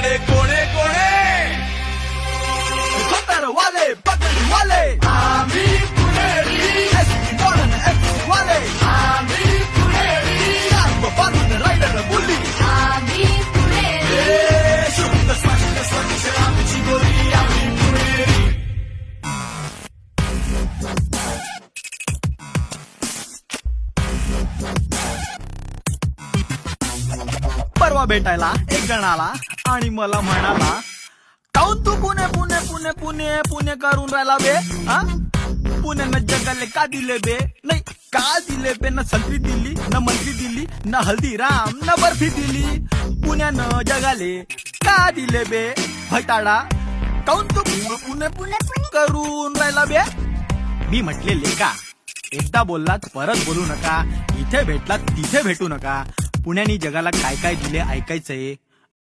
सगळे कोणे कोणे वाले पकडी वाले आम्ही पुणेरी एसटी मॉडर्न एक्स वाले आम्ही पुणेरी बाजून रायडर बोलली आम्ही पुणेरी शुद्ध स्पष्ट स्वच्छ आमची बोली आम्ही पुणेरी. परवा भेटायला एक जण आला आणि मला म्हणाला, काऊन तू पुणे पुणे पुणे पुणे पुणे करून राहिला बे, हा पुण्यानं जगाले का दिले बे, नाही का दिले बे, न संत्री दिली न मंत्री दिली न हल्दीराम न बर्फी दिली, पुण्यानं जगाले का दिले बे भैताडा, काऊन तू पुणे पुणे करून राहिला बे. मी म्हटलेले का एकदा बोललात परत बोलू नका, इथे भेटलात तिथे भेटू नका, पुण्यानी जगाला काय काय दिले ऐकायचंय.